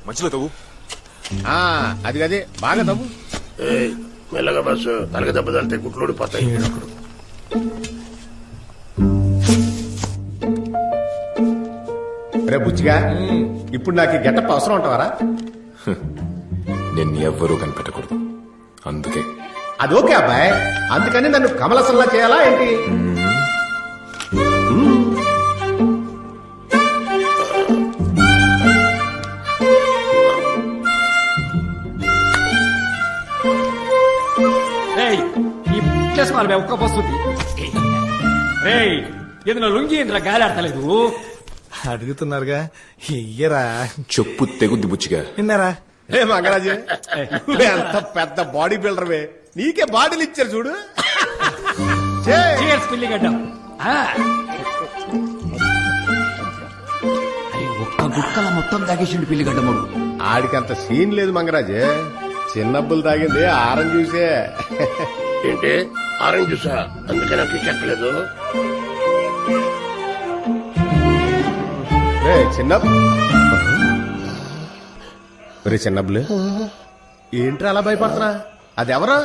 మంచిలో తవ్వు. అది కదే బాగా తవ్వు. మెల్లగా బస్సు తలగ దెబ్బ తలితే గుట్లోడి పోతాయి. రే బుచ్చిగా, ఇప్పుడు నాకు ఈ గెటప్ అవసరం ఉంటావారా? నేను ఎవ్వరూ కనిపెట్టకూడదు, అందుకే. అదోకే అబ్బాయి, అందుకని నన్ను కమలసల్లా చేయాలా ఏంటి? ఒక్క వస్తుంది. ఏదైనా లుంగి ఏంట్రా గాలి ఆడతలేదు? అడుగుతున్నారుగా, ఇయ్యరా. చెప్పు తెగుద్ది బుచ్చిగా. విన్నారా? ఏ మంగరాజు, ఎంత పెద్ద బాడీ బిల్డర్వే, నీకే బాడీలు ఇచ్చారు చూడు. పిల్లిగడ్డం ఒక్క గుక్కల మొత్తం తాగేసిండు పిల్లిగడ్డముడు. ఆడికంత సీన్ లేదు మంగరాజు, చిన్నబ్బులు తాగింది ఆరం చూసే. ఏంటి ఆరెంజ్ జ్యూసా? అందుకే నాకు చెక్కలేదు. చిన్నబ్బులు ఏంట్రా అలా భయపడుతున్నా? అదెవరు?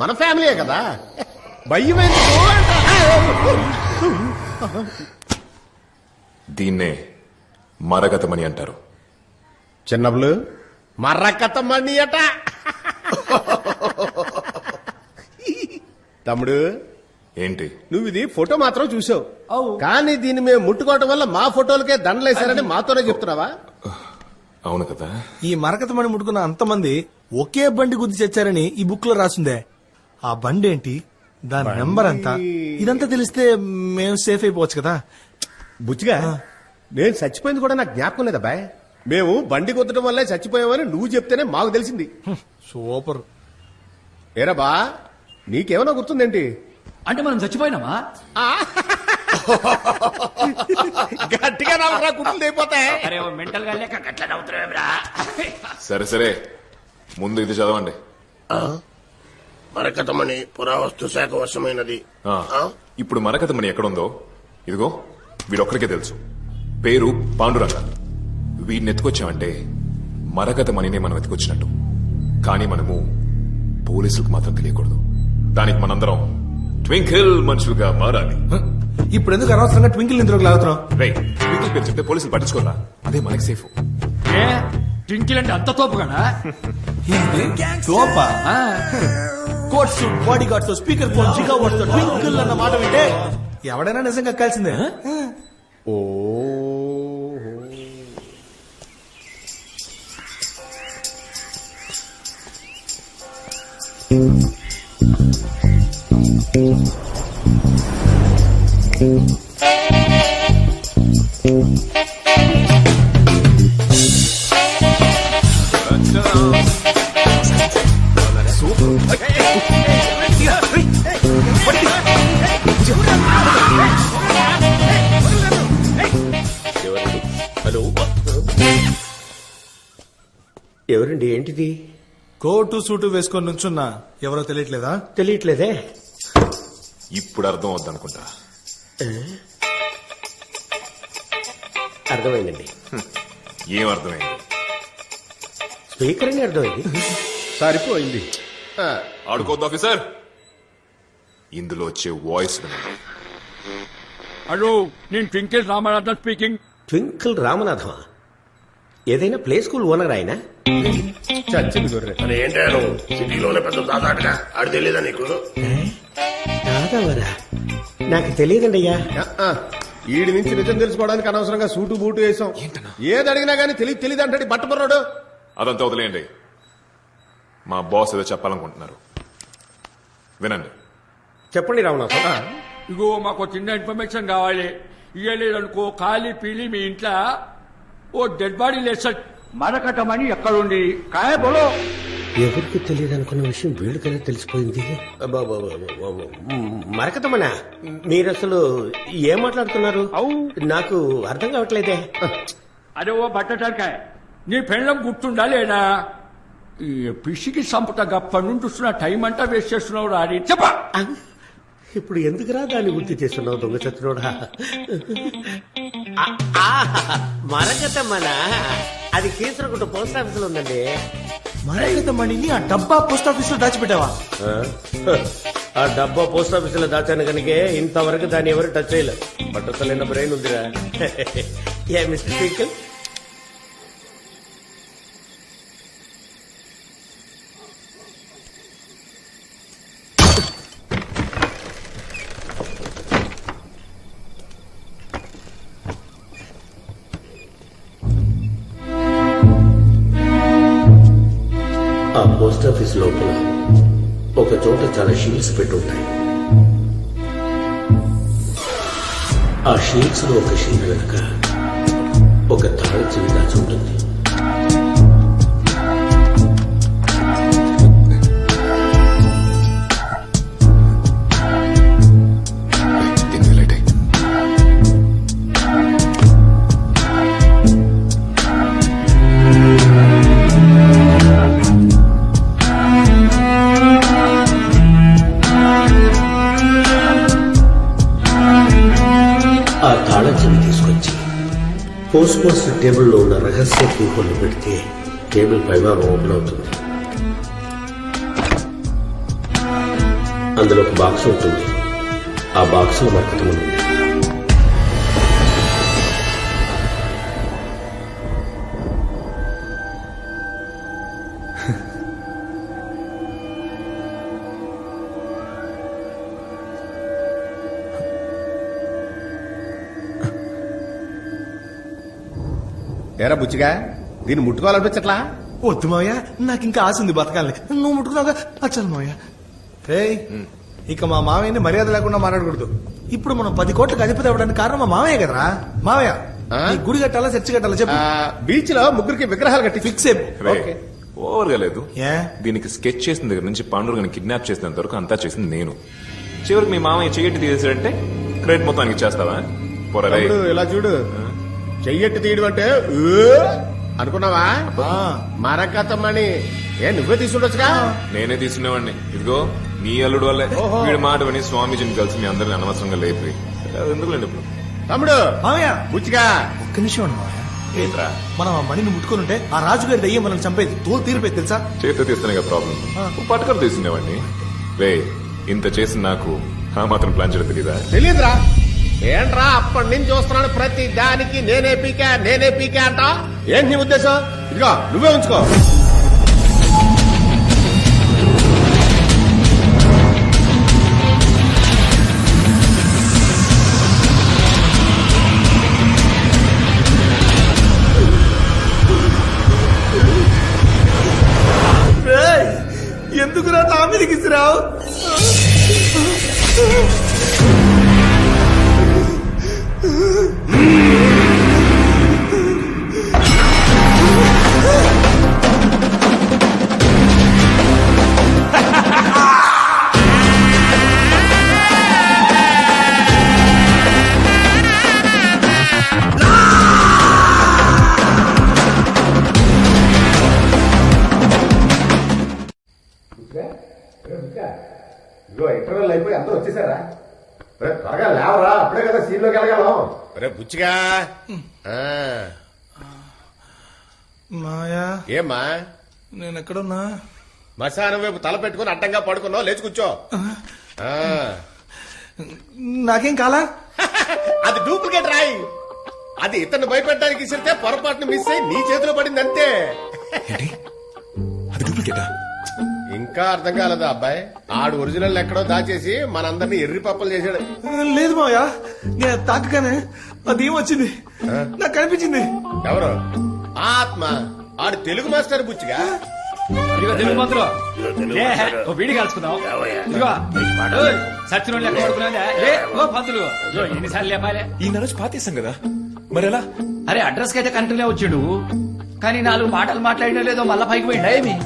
మన ఫ్యామిలీయే కదా, భయమైంది. దీన్నే మరగతమని అంటారు. చిన్నబ్బులు మర్రకతమణి అట. తమ్ముడు, ఏంటి నువ్వు ఇది ఫోటో మాత్రం చూసావు, కానీ దీన్ని మేము ముట్టుకోవటం వల్ల మా ఫోటోలకే దండలేశారని మాతోనే చెప్తున్నావా? అవును కదా. ఈ మరకతమణి ముట్టుకున్న అంతమంది ఒకే బండి గుద్ది చచ్చారని ఈ బుక్ లో రాసిందే. ఆ బండి ఏంటి, దాని నెంబర్ అంతా, ఇదంతా తెలిస్తే మేము సేఫ్ అయిపోవచ్చు కదా. బుచ్చిగా, నేను చచ్చిపోయింది కూడా నాకు జ్ఞాపకం లేదా బాయ్? మేము బండి కొద్దడం వల్లే చచ్చిపోయామని నువ్వు చెప్తేనే మాకు తెలిసింది. సూపర్. ఏరా బా, నీకేమైనా గుర్తుందేంటి? అంటే మనం చచ్చిపోయినామా? గట్టిగా నవ్వరా, గుర్తులు అయిపోతాయి. మెంటల్ గా లేక గట్ల నవ్వుతున్నావురా. సరే సరే, ముందు ఇది చదవండి. మరకతమణి పురావస్తు శాఖ వశమైనది. ఇప్పుడు మరకతమణి ఎక్కడుందో ఇదిగో వీడొక్కరికే తెలుసు. పేరు పాండురంగ. వీడిని ఎత్తుకొచ్చామంటే మరకతమణినే మనం ఎత్తుకొచ్చినట్టు. కానీ మనము పోలీసులకు మాత్రం తెలియకూడదు. దానికి మనందరం ట్వింకిల్ మనుషులుగా మారాలి. ఇప్పుడు ఎందుకు అనవసరంగా ట్వింకిల్ ఇందులోకి లాగుతున్నాం? ట్వింకిల్ పేరు చెప్తే పోలీసులు పట్టించుకోరా, అదే మనకి సేఫ్. ట్వింకిల్ అంటే అంత తోపు కదా? తోపా? Coat suit, bodyguards, speaker phone, giga watts Twinkle అన్న మాట వింటే ఎవడైనా నిజంగా కలిసిందే. ఓ హలో, ఎవరండి? ఏంటిది? కోటు సూటు వేసుకొని నుంచున్నా ఎవరో తెలియట్లేదా? తెలియట్లేదే. ఇప్పుడు అర్థం అవుద్దనుకుంటా. అర్థమైందండి. ఏం అర్థమైంది? స్పీకర్ అని అర్థమైంది. సరిపోయింది. ఆడుకోద్దు ఆఫీసర్. ఇందులో వచ్చే వాయిస్ వినండి. హలో, నేను ట్వింకిల్ రామనాథన్ స్పీకింగ్. ట్వింకిల్ రామనాథమా? ఏదైనా ప్లే స్కూల్ ఓనర్ ఆయన? చచ్చింది గొర్రె. మరి ఏంటారు సిటీలోనే పెద్ద దాదాటగా ఆడు తెలియదా నీకు? దాదావరా? నాకు తెలియదండి అయ్యా. ఈడి నుంచి నిజం తెలుసుకోవడానికి అనవసరంగా సూటు బూటు వేసాం. ఏది అడిగినా గానీ తెలియదు అంటాడు బట్టబుర్రాడు. అదంతా వదిలేయండి. మా బాస్ ఏదో చెప్పాలనుకుంటున్నారు, వినండి. చెప్పండి రామనాథం. ఇగో మాకు చిన్న ఇన్ఫర్మేషన్ కావాలి. ఇయ్యలేదనుకో ఖాళీ పీలి మీ ఇంట్లో ఓ డెడ్ బాడీ లేస మరకటమని ఎక్కడుంది కాయ బోలో. ఎవరికి తెలియదు అనుకున్న విషయం వీళ్ళకైనా తెలిసిపోయింది. మరకతమనా? మీరు అసలు ఏం మాట్లాడుతున్నారు? నాకు అర్థం కావట్లేదే. అదే ఓ బట్టటానికాయ, నీ పెళ్ళం గుర్తుండా లేదా? ఈ పిసికి సంపుట గప్ప నుండి టైం అంతా వేస్ట్ చేస్తున్నావు రాని చెప్ప. ఇప్పుడు ఎందుకురా దాన్ని గుర్తు చేస్తున్నావు దొంగ చత్రుడా? మరగతమ్మనా అది కీసరగుట్ట పోస్ట్ ఆఫీస్ లో ఉందండి. మరగత మణిని ఆ డబ్బా పోస్ట్ ఆఫీస్ లో దాచిపెట్టావా? ఆ డబ్బా పోస్ట్ ఆఫీస్ లో దాచాను కనుక ఇంతవరకు దాన్ని ఎవరు టచ్ చేయలేదు. పట్టతలేన బ్రెయిన్ ఉందిరా. ఏ మిస్టర్ ట్వింకిల్, ఆ పోస్ట్ ఆఫీస్ లోపల ఒక చోట చాలా షీల్డ్స్ పెట్టుంటాయి. ఆ షీల్డ్స్ లో ఒక షీల్డ్ వెనుక ఒక తాళ చెవి దాచి ఉంటుంది. దీనికి లేట్ అయ్యి. ఆ తాళ చెవి తీసుకొచ్చి పోస్ట్ మాస్టర్ టేబుల్లో ఉన్న రహస్య కీహోల్ని పెడితే టేబుల్ పైభాగం ఓపెన్ అవుతుంది. అందులో ఒక బాక్స్ ఉంటుంది. ఆ బాక్స్ లో మరకతం ఉంది. ఏరా బుచ్చిగా దీన్ని ముట్టుకోవాలనిపించట్లా? వద్దు మావయ్య, నాకు ఇంకా ఆశ ఉంది బతకాలని. నువ్వు ముట్టుకున్నావుగా అచ్చాలి మావయ్య. రేయ్, ఇక మా మావయ్యని మర్యాద లేకుండా మాట్లాడకూడదు. ఇప్పుడు మనం 10 కోట్లకు అధిపతి అవ్వడానికి కారణం మా మావయ్య కదరా. మావయ్య, ఆ? ఈ గుడి కట్టాలా చర్చి కట్టాలా చెప్పు. బీచ్ లో ముగ్గురికి విగ్రహాలు కట్టి ఫిక్స్ అయిపో. రే, ఓకే. ఓవర్ గా లేదు. ఏ? దీనికి స్కెచ్ చేసిన దగ్గర నుంచి పాండురంగని కిడ్నాప్ చేసినంత వరకు అంతా చేసింది నేను. చివరికి మీ మామయ్య చెయ్యట్టి తీసేసాడంటే క్రెడిట్ మొత్తం ఆయనకి ఇచ్చేస్తావా? పోరా తమ్ముడు, ఇలా చూడు, చెయ్యట్టు తీయడం అంటే అనుకున్నావా? మరకతమ్మని నువ్వే తీసుకుంటొచ్చుగా. నేనే తీసుకునేవాడిని. ఇదిగో మీ అల్లుడు వల్లే ఓహో. వీడి మాట విని స్వామీజీని కలిసి మీ అందరిని అనవసరంగా లేపి ఎందుకులేండి ఇప్పుడు. తమ్ముడు మావయ్య, బుచ్చిగా ఒక్క నిమిషం అండి మావయ్య. ఏంట్రా మనం ఆ మణిని ముట్టుకుని ఉంటే ఆ రాజుగారి దయ్యం మనం చంపేది తోలు తీరిపోయి తెలుసా? చేతితో తీస్తేనే ప్రాబ్లం. పట్టుకొని తీసుకునేవాడిని. రే, ఇంత చేసి నాకు ఆ మాత్రం ప్లాన్ చేయడం తెలీదా? తెలియదురా. ఏంట్రా అప్పటి నుంచి చూస్తున్నాను ప్రతి దానికి నేనే పీకా అంట. ఏంటి నీ ఉద్దేశం? ఇదిగో నువ్వే ఉంచుకో. ఎందుకురా నా మీదకి ఇసిరావు? ఇదిగో ఇంటర్వెల్ అయిపోయి అందరూ వచ్చేసారా? త్వరగా లేవరా, అప్పుడే కదా సీన్ లోకి వెళ్ళగలం. రే బుచ్చిగా. మాయా, ఏమ్మా నేను ఎక్కడున్నా? మశానం వైపు తల పెట్టుకుని అడ్డంగా పడుకున్నావు. లేచి కూర్చో. నాకేం కాలా? అది డూప్లికేట్ రాయి. అది ఇతన్ని భయపెట్టడానికి ఇసిరితే పొరపాటును మిస్ అయి నీ చేతిలో పడింది అంతే. అది డూప్లికేటా? ఇంకా అర్థం కాలేదా అబ్బాయి? ఆడు ఒరిజినల్ ఎక్కడో దాచేసి మనందరినీ ఎర్రి పప్పలు చేశాడు. లేదు మావయ్య, నేను తాకగానే అదేం వచ్చింది నాకు కనిపించింది. ఎవరు? ఆత్మ. ఆడు తెలుగు మాస్టర్ బుచ్చిగా. ఇదిగో తెలుగు మంత్రులు వీడి కలుసుకుందాం. ఇదిగో సచ్చినోళ్ళు లెక్క పడుకున్నా పంతులు ఎన్నిసార్లు లేపాలే. ఈ నరోజు పాతేసాం కదా, మరి ఎలా? అరే అడ్రస్ కి అయితే కంట్రీలో వచ్చిండు, కానీ 4 మాటలు మాట్లాడినా లేదో మళ్ళా పైకి పోయిండా ఏమి?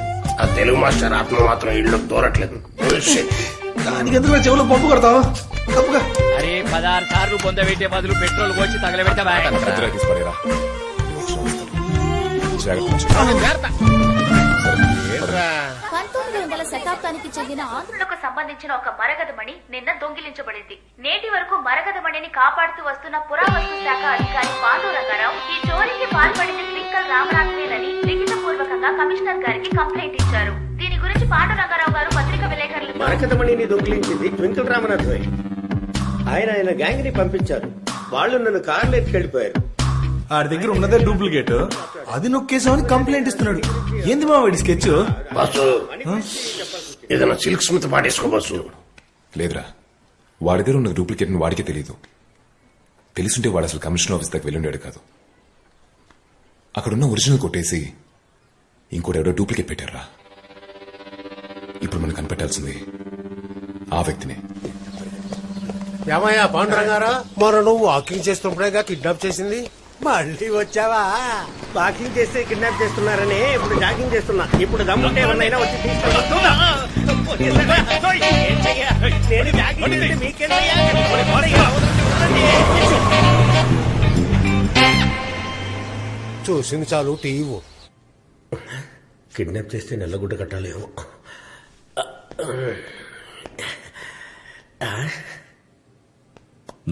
ఆ తెలుగు మాస్టర్ ఆత్మ మాత్రం ఇళ్ళు దూరట్లేదు. దానికి ఎందుకు చెవులో పంపు కొడతావు? తప్పుగా. అరే 16 సార్లు పొందబెట్టే బదులు పెట్రోల్ పోసి తగలబెట్టా. తీసుకునేరా జాగ్రత్త. ఏంట్రా? 1900 శతాబ్దానికి చెందిన ఆంధ్రులకు సంబంధించిన ఒక మరగదమణి నిన్న దొంగిలించబడింది. నేటి వరకు మరగదమణిని కాపాడుతూ వస్తున్న పురావస్తు శాఖ అధికారి పాండురంగారావు ఈ చోరీకి పాల్పడింది ట్వింకల్ రామనాథ్వేనని లిఖిత పూర్వకంగా కమిషనర్ గారికి కంప్లైంట్ ఇచ్చారు. దీని గురించి పాండురంగారావు గారు పత్రిక విలేకరులతో మరకతమణిని దొంగిలించింది ట్వింకిల్ రామనాథ్. ఆయన గ్యాంగ్ ని పంపించారు. వాళ్ళు నన్ను కార్లో ఎత్తుకెళ్లిపోయారు. ఆడి దగ్గర ఉన్నదే డూప్లికేట్, అది నొక్కేసామని కంప్లైంట్ ఇస్తున్నాడు. ఏంది మా వాడి స్కెచ్? బాసు ఏదైనా సిల్క్ స్మిత్ పాడేసుకో బాసు. లేదురా, వాడి దగ్గర ఉన్న డూప్లికేట్ వాడికే తెలియదు. తెలుసుంటే వాడు అసలు కమిషనర్ ఆఫీస్ దగ్గర వెళ్ళుండాడు కాదు. అక్కడున్న ఒరిజినల్ కొట్టేసి ఇంకోటి ఎవడో డూప్లికేట్ పెట్టారా. ఇప్పుడు మనం కనిపెట్టాల్సింది ఆ వ్యక్తినే. ఏమయ్యా పాండురంగారా, మరి నువ్వు వాకింగ్ చేస్తున్నప్పుడేగా కిడ్నాప్ చేసింది? మళ్ళీ వచ్చావా? వాకింగ్ చేస్తే కిడ్నాప్ చేస్తున్నారని ఇప్పుడు జాగింగ్ చేస్తున్నా. ఇప్పుడు దమ్ముంటే ఎవరినైనా వచ్చి తీసుకెళ్ళి చూసింది చాలు టీవీ. కిడ్నాప్ చేస్తే నల్లగుడ్డ కట్టాలేమో.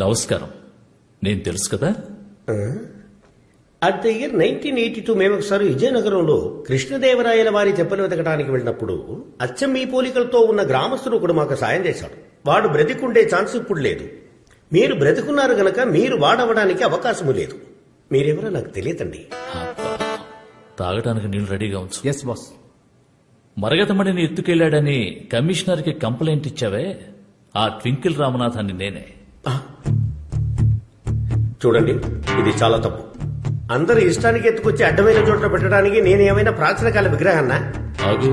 నమస్కారం, నేను తెలుసు కదా. అట్ ద ఇయర్ 1982 మేము ఒకసారి విజయనగరంలో కృష్ణదేవరాయల వారి చెప్పలు వెతకడానికి వెళ్ళినప్పుడు అచ్చం మీ పోలికలతో ఉన్న గ్రామస్తుడు ఒకడు మాకు సాయం చేశాడు. వాడు బ్రతికుండే ఛాన్స్ ఇప్పుడు లేదు. మీరు బ్రతికున్నారు గనక మీరు వాడవడానికి అవకాశము లేదు. మీరెవరో నాకు తెలియదండి. తాగడానికి నీళ్లు రెడీగా ఉంచు. Yes boss. మరగతమణిని ఎత్తుకెళ్లాడని కమిషనర్ కి కంప్లైంట్ ఇచ్చావే, ఆ ట్వింకిల్ రామనాథ్ అని నేనే. చూడండి, ఇది చాలా తప్పు. అందరు ఇష్టానికి ఎత్తుకొచ్చి అడ్డమైన చోట్ల పెట్టడానికి నేనేమైనా ప్రాచీన కాల విగ్రహాన్నా? ఆగు,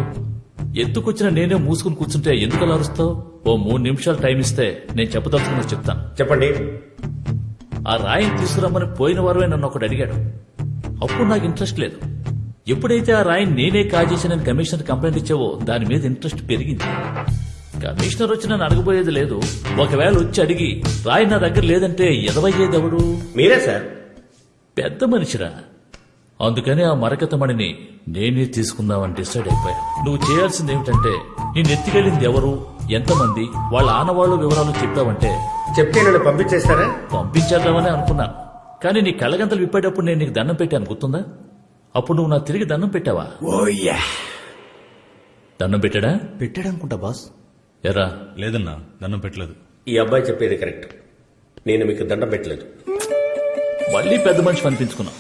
ఎత్తుకొచ్చిన నేనే మూసుకుని కూర్చుంటే ఎందుకు అలా అరుస్తావు? ఓ 3 నిమిషాలు టైం ఇస్తే నేను చెప్పదలుచుకున్నది చెప్తాను. చెప్పండి. ఆ రాయిని తీసుకురమ్మని పోయిన వారమే నన్ను ఒకటి అడిగాడు. అప్పుడు నాకు ఇంట్రెస్ట్ లేదు. ఎప్పుడైతే ఆ రాయిని నేనే కాజేసానని కమిషనర్ కంప్లైంట్ ఇచ్చావో దాని మీద ఇంట్రెస్ట్ పెరిగింది. కమిషనర్ వచ్చి నన్ను అడగబోయేది లేదు. ఒకవేళ వచ్చి అడిగి రాయి నా దగ్గర లేదంటే ఎదవయ్యేది ఎవడు? మీరే సార్. పెద్ద మనిషిరా. అందుకని ఆ మరకతమణిని నేనే తీసుకుందామని డిసైడ్ అయిపోయా. నువ్వు చేయాల్సింది ఏమిటంటే నేను ఎత్తుకెళ్ళింది ఎవరు, ఎంతమంది, వాళ్ళ ఆనవాళ్ళు వివరాలు చెప్పావంటే చెప్తే నన్ను పంపించేస్తారా? పంపించేద్దామని అనుకున్నాను. కానీ నీ కళ్ళగంతలు విప్పేటప్పుడు నేను నీకు దండం పెట్టాను, గుర్తుందా? అప్పుడు నువ్వు నా తిరిగి దండం పెట్టావా? దండం పెట్టాడా? పెట్టాడనుకుంటా బాస్. ఎరా? లేదన్నా, దండం పెట్టలేదు. ఈ అబ్బాయి చెప్పేది కరెక్ట్. నేను మీకు దండం పెట్టలేదు. మళ్ళీ పెద్ద మనిషి అనిపించుకున్నావు.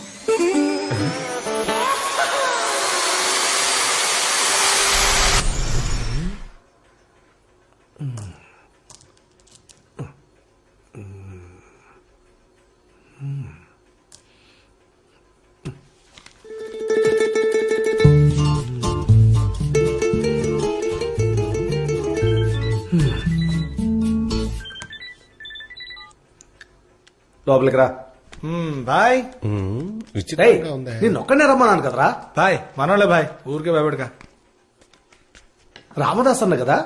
లోపలికి రా. బాయ్. నేను ఒక్కనే రమ్మన్నాను కదరా. బాయ్ మనోళ్ళే బాయ్, ఊరికే భయపడక. రామదాస్ అన్న కదా,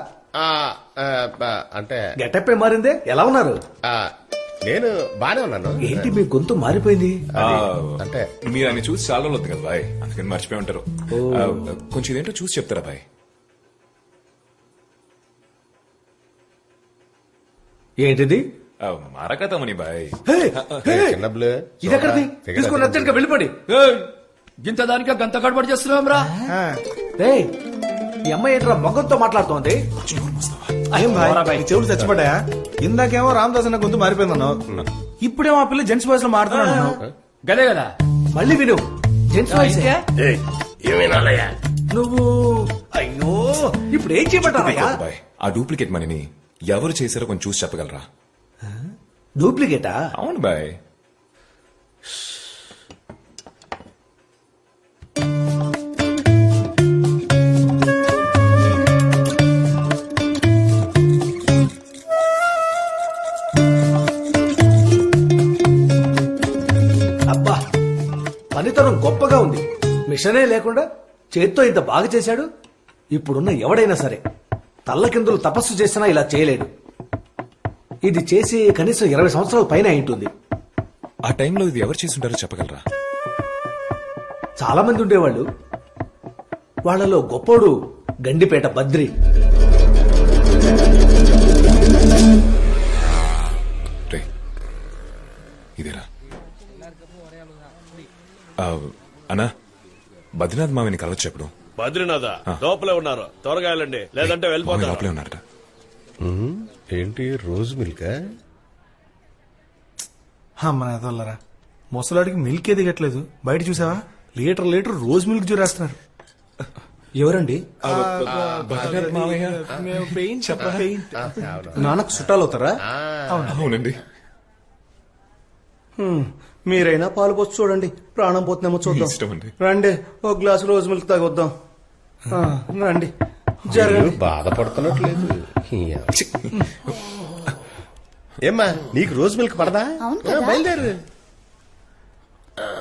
అంటే గెటప్ మారిందే. ఎలా ఉన్నారు? నేను బానే ఉన్నాను. ఏంటి మీ గొంతు మారిపోయింది? అంటే మీరు ఆయన చూసి చాలా రోజులు కదా బాయ్, అందుకని మర్చిపోయి ఉంటారు. కొంచెం ఇదేంటో చూసి చెప్తారా బాయ్? ఏంటిది? మరకతమని బాయ్. చిన్నప్పుడు ఇది ఎక్కడిది? తీసుకుని అర్జెంట్గా వెళ్ళిపోండి. గింత దానికే గంత గడబడి చేస్తున్నాం రా. రేయ్, ఈ అమ్మాయి ఏంట్రా మొగ్గంతో మాట్లాడుతోంది? ఏం భాయ్, నీ చెవులు చచ్చిపడ్డాయా? ఇందాకేమో రామదాస్ అన్న గొంతు మారిపోయిందన్నావు, ఇప్పుడేమో ఆ పిల్ల జెంట్స్ వాయిస్ లో మాట్లాడుతున్నావు. గదే కదా. మళ్ళీ విను, జెంట్స్ వాయిస్. ఏమేనాలయ్యా నువ్వు? అయ్యో, ఇప్పుడు ఏం చేయబడ్డావయ్యా? బాయ్, ఆ డూప్లికేట్ మనీని ఎవరు చేశారో కొంచెం చూసి చెప్పగలరా? డూప్లికేటా? అవును బాయ్. అబ్బా, పనితనం గొప్పగా ఉంది. మిషనే లేకుండా చేత్తో ఇంత బాగా చేశాడు. ఇప్పుడున్న ఎవడైనా సరే తల్లకిందులు తపస్సు చేసినా ఇలా చేయలేడు. ఇది చేసి కనీసం 20 సంవత్సరాల పైన అయింటుంది. ఆ టైంలో ఇది ఎవరు చేసి ఉంటారో చెప్పగలరా? చాలా మంది ఉండేవాళ్ళు. వాళ్ళలో గొప్పోడు గండిపేట బద్రి. రే ఇదేరా అన్నా బద్రీనాథ్ మామని కలవచ్చు ఎప్పుడు బద్రీనాథ లోపలే ఉన్నారు, త్వరగా వెళ్ళండి లేదంటే మామయ్య వెళ్ళిపోతారు. లోపలే ఉన్నారట. ఏంటి రోజు మిల్క్? అమ్మ ఎదవల్లరా, ముసలాడికి మిల్క్ ఏ దిగట్లేదు. బయట చూసావా, లీటర్ రోజు మిల్క్ చూరేస్తున్నారు. ఎవరండి? బద్రీనాథ్ మామయ్య మేము పెయింట్ నాన్నకు చుట్టాలు అవుతారా? అవునండి. మీరైనా పాలు పోసి చూడండి, ప్రాణం పోతుందేమో చూద్దాం. ఇష్టం అండి. రండి, ఒక గ్లాసు రోజు మిల్క్ తాగొద్దాం. రండి, జరగండి. బాధపడుతున్నట్లేదు. ఏమ్మా నీకు రోజు మిల్క్ పడదా? బయలుదేరు.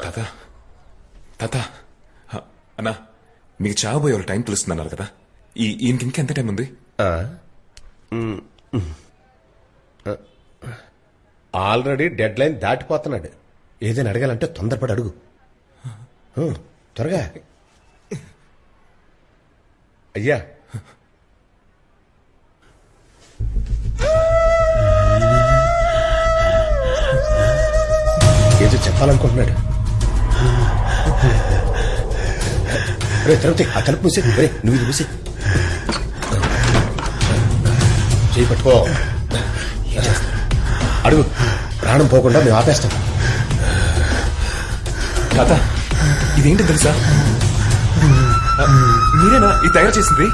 తాత తాత అన్నా, మీకు చావబోయే వాళ్ళ టైం తెలుస్తుందన్నారు కదా, ఈయనకి ఇంకా ఎంత టైం ఉంది? ఆల్రెడీ డెడ్ లైన్ దాటిపోతున్నాడు. ఏదైనా అడగాలంటే తొందరపడి అడుగు. త్వరగా. అయ్యా ఏదో చెప్పాలనుకుంటున్నాడు. రే తిరుపతి, ఆ తలుపు మూసే. రే నువ్వు ఇది మూసే. చేయి పట్టుకో. అడుగు, ప్రాణం పోకుండా మేము ఆపేస్తాం. తాత ఇదేంటి తెలుసా? మీరేనా ఇది తయారు చేసింది?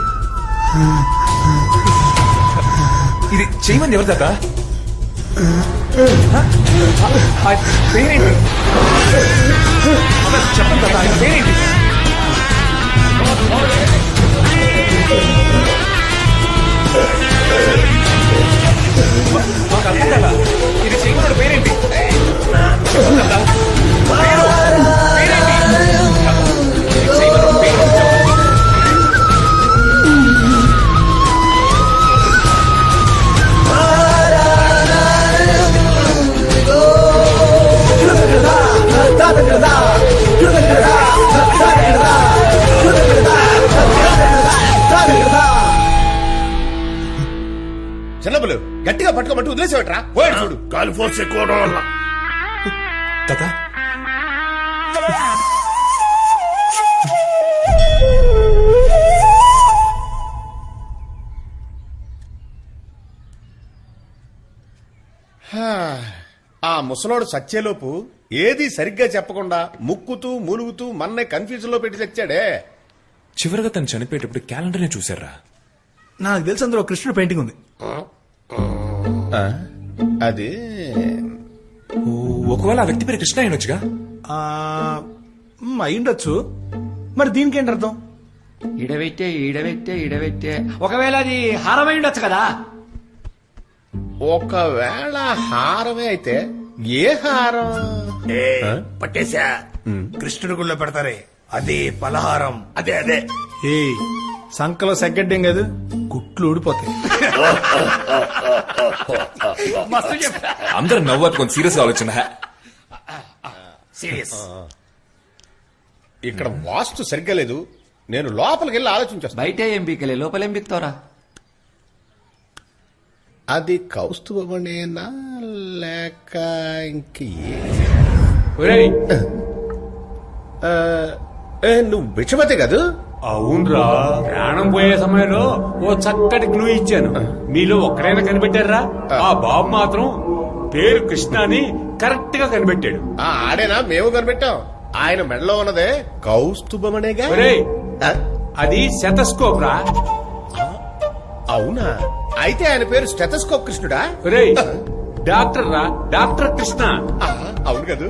ఇది చేయమని ఎవరు తాత? ఆయన పేరేంటి? చెప్పండి తాత, ఆయన పేరేంటి? మాకు అర్థం కదా, ఇది చేయమన్నాడు పేరేంటి? చెప్పండి తాత, పేరు పేరేంటి? ఇది చేయమన్నాడు పేరు చెప్పండి. చిన్నప్పుడు గట్టిగా పట్టుకోమంటూ వదిలేసేవట్రా. పోయాడు చూడు. గాలి ఫోర్స్ ఎక్కువ అవడం వల్ల తాత ఆ ముసలోడు సచ్చేలోపు ఏది సరిగ్గా చెప్పకుండా ముక్కుతూ మూలుగుతూ మన్నే కన్ఫ్యూజన్ లో పెట్టి చచ్చాడే. చివరిగా తను చనిపోయేటప్పుడు క్యాలెండర్ని చూసారా? నాకు తెలిసి అందులో కృష్ణుడు పెయింటింగ్ ఉంది. అది ఒకవేళ ఆ వ్యక్తి పేరు కృష్ణ అయినొచ్చుగా. అయ్యుండొచ్చు. మరి దీనికి ఏంటి అర్థం? ఈడబెట్టే ఒకవేళ అది హారమై ఉండొచ్చు కదా. ఒకవేళ హారమే అయితే ఏ హారం? పట్టేశా. కృష్ణుడి గుళ్ళో పెడతారే, అదే పలహారం. అదే ఏ సంకలో సెగ్గడ్డం కాదు, గుట్లు ఊడిపోతాయి. మస్తు చెప్పా. అందరూ నవ్వు కొంచెం సీరియస్ ఆలోచన. సీరియస్. ఇక్కడ వాస్తు సరిగ్గా లేదు. నేను లోపలికి వెళ్ళి ఆలోచించేస్తా. బయట ఏం బీకలే, లోపల ఏం బీక్తావరా? అది కౌస్తుభమనేనా లేక ఇంకే? నువ్వు బిచ్చమతే కాదు? అవునరా, ప్రాణం పోయే సమయంలో ఓ చక్కటి క్లూ ఇచ్చాను. మీలో ఒక్కరైనా కనిపెట్టారా? ఆ బాబు మాత్రం పేరు కృష్ణ అని కరెక్ట్ గా కనిపెట్టాడు. ఆడేనా? మేము కనిపెట్టాం. ఆయన మెడలో ఉన్నదే కౌస్తుభమనేగా. అది శతస్కోప్ రా. అవునా? అయితే ఆయన పేరు స్టెథోస్కోప్ కృష్ణుడా? డాక్టర్ రా, డాక్టర్ కృష్ణ. అవును కదా.